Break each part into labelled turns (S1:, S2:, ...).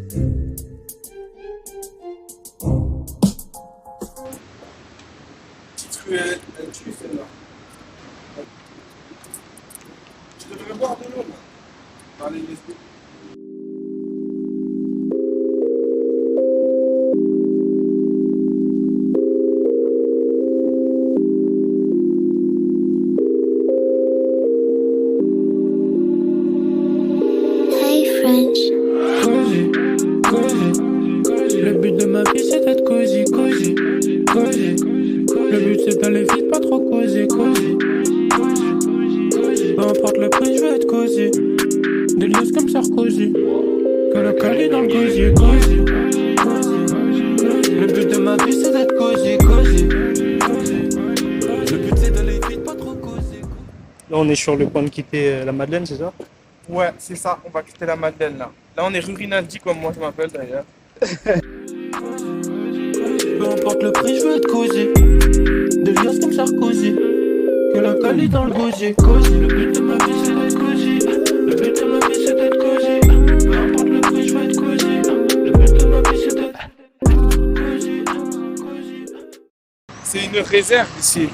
S1: Petite ruelle, elle tue celle-là. Tu devrais boire de l'eau là. Allez, laisse-le.
S2: Cosy, cosy. Le but de ma vie c'est d'être cosy, cosy, cosy. Le but c'est d'aller vite, pas trop cosy, cosy. Peu importe le prix, je veux être cosy. Des lieux comme Sarkozy. Que le cali dans le gosier, cosy. Le but de ma vie c'est d'être cosy, cosy. Le but c'est d'aller vite, pas trop cosy.
S3: Là, on est sur le point de quitter la Madeleine, c'est ça?
S1: Ouais, c'est ça, on va quitter la Madeleine là. Là, on est rue Rinaldi, comme moi je m'appelle d'ailleurs.
S2: Peu importe le prix, je veux être cosy. Des lieux comme Sarkozy. Que la cali dans le gosier, cosy. Le but de ma vie c'est d'être cosy. Le but de ma vie c'est d'être cosy. Peu importe le prix, je veux être cosy. Le but de ma vie c'est d'être cosy, cosy.
S1: C'est une réserve ici de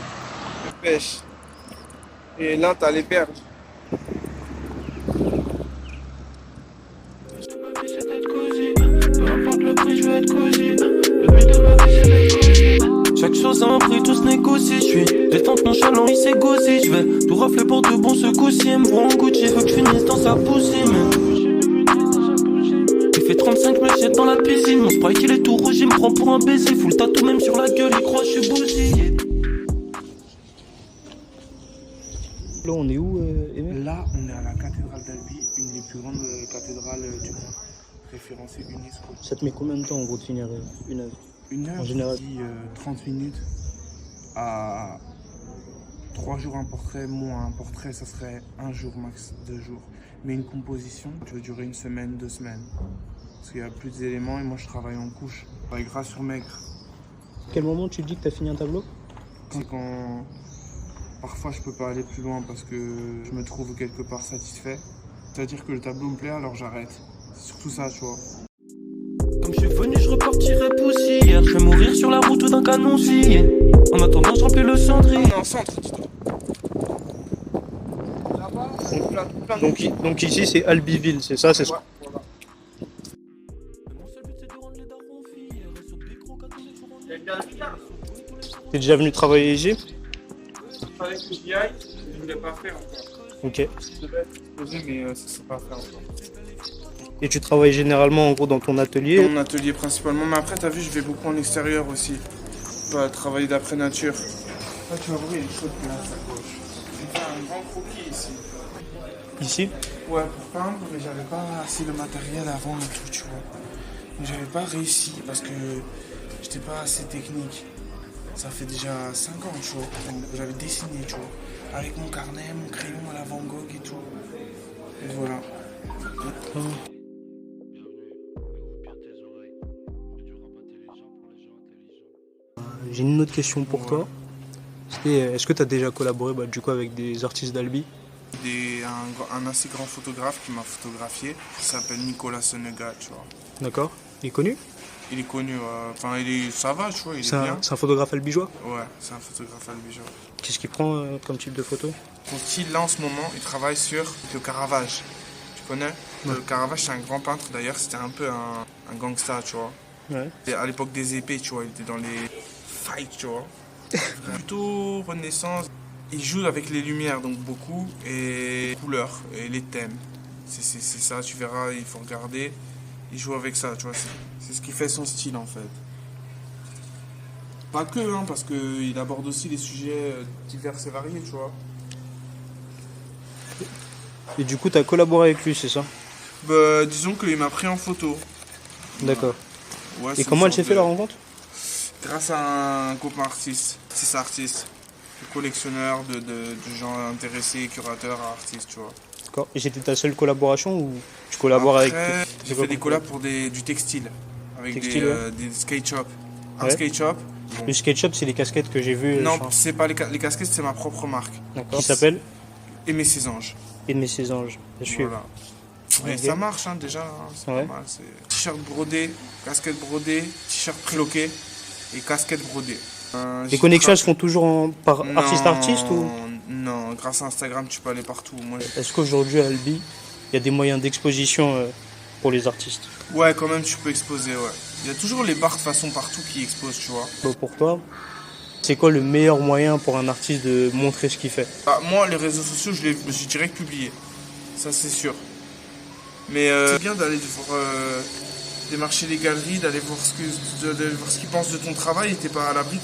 S1: pêche. Et là, t'as les berges.
S2: Chaque chose a un prix, tout se négocie. Je suis détente, nonchalant, il s'est gossé. Je vais tout rafler pour de bons ce coup-ci. Elle me voit en Gucci, veut que je finisse dans sa poussine. Il fait 35, me jette dans la piscine. Mon sprite il est tout rouge, il me prend pour un baiser. Full tatou même sur la gueule, il croit que je suis bousillé.
S3: Là, on est où, Aimé?
S4: Là, on est à la cathédrale d'Albi, une des plus grandes cathédrales du monde, référencée UNESCO.
S3: Ça te met combien de temps en gros de finir une œuvre?
S4: Une heure,
S3: En général.
S4: je dis 30 minutes à 3 jours un portrait. Moins un portrait, ça serait 1 jour max, 2 jours. Mais une composition, tu veux durer 1 semaine, 2 semaines. Parce qu'il y a plus d'éléments et moi je travaille en couche. Je travaille gras sur maigre.
S3: À quel moment tu te dis que tu as fini un tableau?
S4: C'est quand parfois je peux pas aller plus loin parce que je me trouve quelque part satisfait. C'est-à-dire que le tableau me plaît alors j'arrête. C'est surtout ça, tu vois.
S2: Comme je suis venu, je repartirai poussière. Je vais mourir sur la route d'un canon scié. En attendant, je remplis le cendrier.
S1: On est en centre, dis-toi. Là-bas, c'est plein de...
S3: Donc ici, c'est Albiville, c'est ça? C'est
S1: Ouais, voilà.
S3: T'es déjà venu travailler ici?
S1: Il fallait que j'y aille, je ne voulais pas faire encore.
S3: Ok.
S1: Je devais être posé, mais ça ne s'est pas fait encore.
S3: Et tu travailles généralement en gros dans ton atelier?
S1: Dans mon atelier principalement, mais après, t'as vu, je vais beaucoup en extérieur aussi. Bah, travailler d'après nature. Là, tu vas voir, il y a une chaude place à gauche. J'ai fait un grand croquis ici.
S3: Ici?
S1: Ouais, pour peindre, mais j'avais pas assez le matériel avant et tout, tu vois. Donc j'avais pas réussi parce que j'étais pas assez technique. Ça fait déjà 5 ans, tu vois. Donc j'avais dessiné, tu vois. Avec mon carnet, mon crayon à la Van Gogh et tout. Et voilà.
S3: J'ai une autre question pour toi. Est-ce que tu as déjà collaboré du coup avec des artistes d'Albi?
S1: Un assez grand photographe qui m'a photographié, qui s'appelle Nicolas Senegal, tu vois.
S3: D'accord. Il est connu?
S1: Il est connu, enfin ça va, tu vois, il est bien.
S3: C'est un photographe albigeois?
S1: Ouais, c'est un photographe albigeois.
S3: Qu'est-ce qu'il prend comme type de photo?
S1: Son style, là, en ce moment, il travaille sur le Caravage. Tu connais?
S3: Ouais.
S1: Le Caravage, c'est un grand peintre, d'ailleurs, c'était un peu un gangsta, tu vois.
S3: Ouais.
S1: Et à l'époque des épées, tu vois, il était dans les fights, tu vois. Plutôt Renaissance. Il joue avec les lumières, donc beaucoup, et les couleurs, et les thèmes. C'est ça, tu verras, il faut regarder. Il joue avec ça, tu vois. C'est ce qui fait son style, en fait. Pas que, hein, parce qu'il aborde aussi des sujets divers et variés, tu vois.
S3: Et du coup, tu as collaboré avec lui, c'est ça?
S1: Bah, disons qu'il m'a pris en photo.
S3: D'accord.
S1: Ouais,
S3: Et
S1: c'est
S3: comment
S1: une
S3: elle s'est
S1: sorte
S3: fait
S1: de-
S3: la rencontre?
S1: Grâce à un copain artiste, 6 artistes, collectionneur de gens intéressés, curateurs, artistes, tu vois.
S3: D'accord. Et c'était ta seule collaboration ou tu collabores
S1: Après,
S3: avec...
S1: j'ai fait des collabs pour du textile, avec
S3: Textile,
S1: des skate shops. Un
S3: Ouais.
S1: skate shop, bon.
S3: Le SketchUp, c'est les casquettes que j'ai vues.
S1: Non, c'est pas les casquettes, c'est ma propre marque.
S3: D'accord. Qui s'appelle
S1: Aimer ses anges.
S3: Aimer ses anges. Je suis.
S1: Voilà. Et
S3: Ok.
S1: ça marche hein, déjà, hein, c'est
S3: Ouais.
S1: pas mal. T-shirt brodé, casquette brodée, t-shirt préloqué et casquette brodée.
S3: Les connexions elles se font toujours par
S1: Non,
S3: artiste-artiste ou
S1: Non, grâce à Instagram, tu peux aller partout. Moi,
S3: est-ce qu'aujourd'hui à Albi, il y a des moyens d'exposition pour les artistes?
S1: ouais, quand même, tu peux exposer, ouais. Il y a toujours les bars de façon partout qui exposent, tu vois.
S3: Bon, pour toi, c'est quoi le meilleur moyen pour un artiste de montrer ce qu'il fait?
S1: Bah, moi, les réseaux sociaux, je me suis direct publié. Ça, c'est sûr. Mais c'est bien d'aller voir, démarcher les galeries, d'aller voir ce qu'ils pensent de ton travail. Et t'es pas à l'abri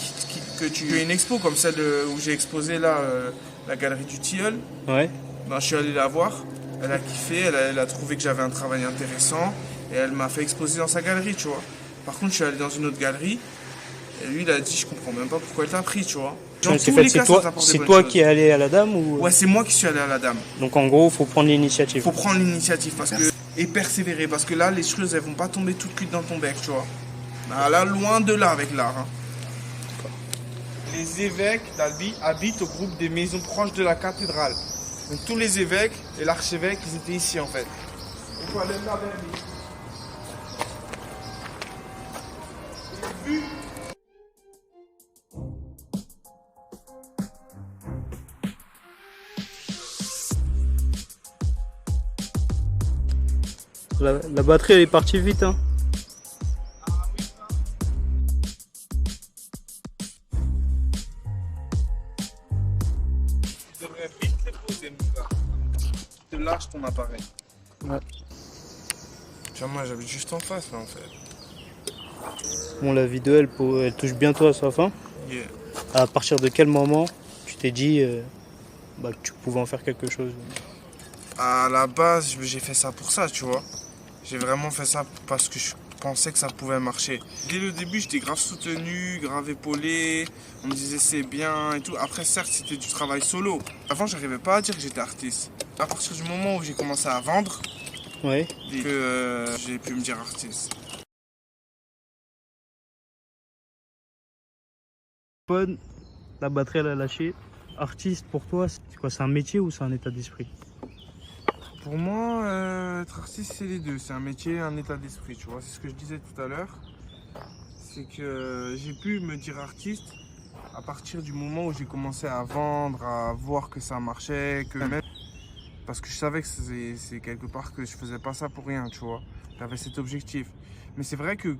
S1: que tu aies une expo comme celle où j'ai exposé là, la galerie du Tilleul.
S3: Ouais.
S1: Ben, je suis allé la voir. Elle a kiffé, elle a trouvé que j'avais un travail intéressant. Et elle m'a fait exposer dans sa galerie, tu vois. Par contre, je suis allé dans une autre galerie. Et lui, il a dit, je comprends même pas pourquoi elle t'a pris, tu vois. Dans tous les cas, ça t'apporte des
S3: C'est
S1: bonnes
S3: toi
S1: choses.
S3: qui es allé à la dame ou
S1: Ouais, c'est moi qui suis allé à la dame.
S3: Donc en gros, faut prendre l'initiative.
S1: Faut prendre l'initiative parce que et persévérer parce que là les choses elles vont pas tomber toutes cuites dans ton bec, tu vois. Ah, là loin de là avec l'art. Hein. Les évêques d'Albi habitent au groupe des maisons proches de la cathédrale. Donc tous les évêques et l'archevêque ils étaient ici en fait. Il faut aller là vers lui.
S3: La batterie elle est partie vite hein.
S1: Tu devrais vite les poser mon gars. Tu te lâches ton appareil.
S3: Ouais.
S1: Tu vois, moi j'habite juste en face là en fait.
S3: Bon, la vidéo elle touche bientôt à sa fin.
S1: Yeah.
S3: À partir de quel moment tu t'es dit que tu pouvais en faire quelque chose?
S1: À la base, j'ai fait ça pour ça, tu vois. J'ai vraiment fait ça parce que je pensais que ça pouvait marcher. Dès le début, j'étais grave soutenu, grave épaulé. On me disait c'est bien et tout. Après, certes, c'était du travail solo. Avant, j'arrivais pas à dire que j'étais artiste. À partir du moment où j'ai commencé à vendre,
S3: Ouais.
S1: que j'ai pu me dire artiste.
S3: La batterie elle a lâché. Artiste pour toi, c'est quoi? C'est un métier ou c'est un état d'esprit?
S1: Pour moi, être artiste, c'est les deux. C'est un métier, un état d'esprit, tu vois. C'est ce que je disais tout à l'heure. C'est que j'ai pu me dire artiste à partir du moment où j'ai commencé à vendre, à voir que ça marchait, que même... Parce que je savais que c'est quelque part que je faisais pas ça pour rien, tu vois. J'avais cet objectif. Mais c'est vrai que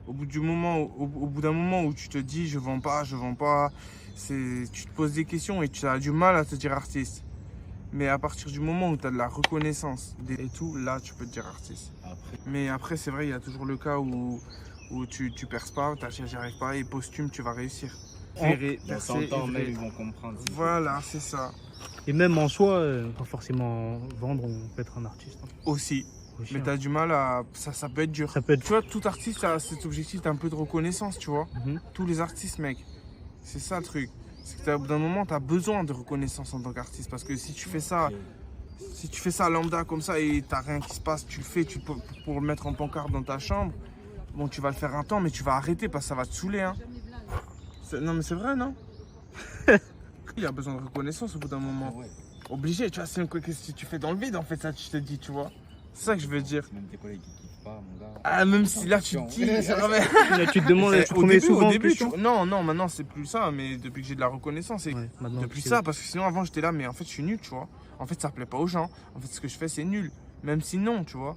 S1: au bout d'un moment où tu te dis je vends pas, tu te poses des questions et tu as du mal à te dire artiste. Mais à partir du moment où tu as de la reconnaissance et tout, là tu peux te dire artiste. Mais après c'est vrai, il y a toujours le cas où tu perces pas, j'y arrive pas et posthume tu vas réussir.
S5: Dans 100 ans, même, ils vont comprendre.
S1: Voilà, c'est ça.
S3: Et même en soi, pas forcément vendre, on peut être un artiste. Hein.
S1: Aussi.
S3: Aussi,
S1: Mais
S3: hein.
S1: tu as du mal à... Ça peut être dur.
S3: Ça peut être...
S1: Tu vois, tout artiste a cet objectif d'un peu de reconnaissance, tu vois.
S3: Mhm.
S1: Tous les artistes, mec. C'est ça le truc. C'est que d'un moment, tu as besoin de reconnaissance en tant qu'artiste. Parce que si tu fais ça lambda comme ça et t'as rien qui se passe, tu le fais pour le mettre en pancarte dans ta chambre, bon, tu vas le faire un temps, mais tu vas arrêter parce que ça va te saouler. Hein. Non, mais c'est vrai, non? Il y a besoin de reconnaissance au bout d'un moment.
S5: Ouais.
S1: Obligé, tu vois, c'est qu'est-ce que tu fais dans le vide, en fait, ça, tu te dis, tu vois. C'est ça que je veux dire.
S5: Même tes collègues qui kiffent pas, mon gars.
S1: Ah, même si là, tu te dis... ah, mais-
S3: Là, tu te demandes, tu remets souvent en question.
S1: Non, maintenant, c'est plus ça, mais depuis que j'ai de la reconnaissance, c'est
S3: Ouais, maintenant,
S1: depuis
S3: tu
S1: ça,
S3: sais.
S1: parce que sinon, avant, j'étais là, mais en fait, je suis nul, tu vois. En fait, ça plaît pas aux gens. En fait, ce que je fais, c'est nul. Même si non, tu vois.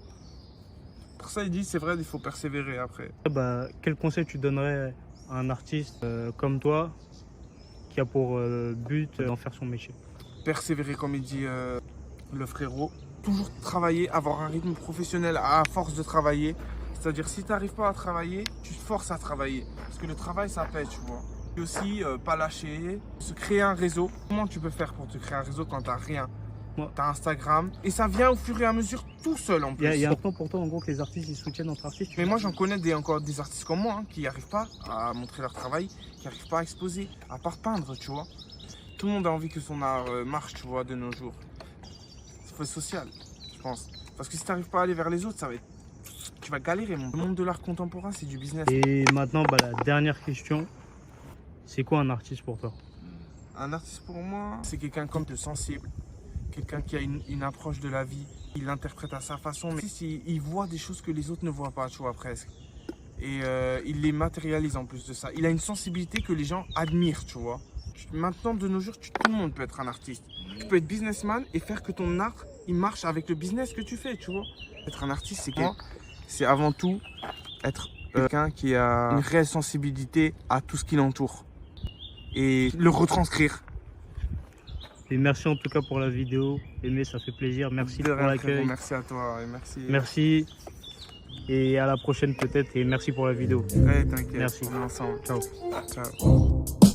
S1: Pour ça, il dit, c'est vrai, il faut persévérer après.
S3: Quel conseil tu donnerais à un artiste comme toi qui a pour but d'en faire son métier?
S1: Persévérer, comme il dit le frérot. Toujours travailler, avoir un rythme professionnel à force de travailler. C'est-à-dire, si tu n'arrives pas à travailler, tu te forces à travailler. Parce que le travail, ça paie, tu vois. Et aussi, pas lâcher, se créer un réseau. Comment tu peux faire pour te créer un réseau quand tu n'as rien?
S3: Ouais.
S1: Tu as Instagram. Et ça vient au fur et à mesure tout seul, en plus.
S3: Il y a un temps pour toi, en gros, que les artistes ils soutiennent entre artistes.
S1: Mais moi, j'en connais encore des artistes comme moi hein, qui n'arrivent pas à montrer leur travail, qui n'arrivent pas à exposer, à part peindre, tu vois. Tout le monde a envie que son art marche, tu vois, de nos jours. C'est social, je pense. Parce que si tu n'arrives pas à aller vers les autres, tu vas galérer. Le monde de l'art contemporain, c'est du business.
S3: Et maintenant, la dernière question, c'est quoi un artiste pour toi?
S1: Un artiste pour moi, c'est quelqu'un comme de sensible, quelqu'un qui a une approche de la vie
S4: Il l'interprète à sa façon, mais il voit des choses que les autres ne voient pas, tu vois, presque. Et il les matérialise en plus de ça. Il a une sensibilité que les gens admirent, tu vois. Maintenant, de nos jours, tout le monde peut être un artiste. Tu peux être businessman et faire que ton art, il marche avec le business que tu fais, tu vois. Être un artiste, c'est avant tout être quelqu'un qui a une réelle sensibilité à tout ce qui l'entoure. Et le retranscrire.
S3: Et merci en tout cas pour la vidéo. Aimé, ça fait plaisir. Merci pour l'accueil.
S4: Merci à toi et merci.
S3: Merci. Et à la prochaine peut-être. Et merci pour la vidéo.
S4: Ouais, t'inquiète.
S3: Merci.
S4: On est ensemble.
S3: Ciao.
S4: Ciao.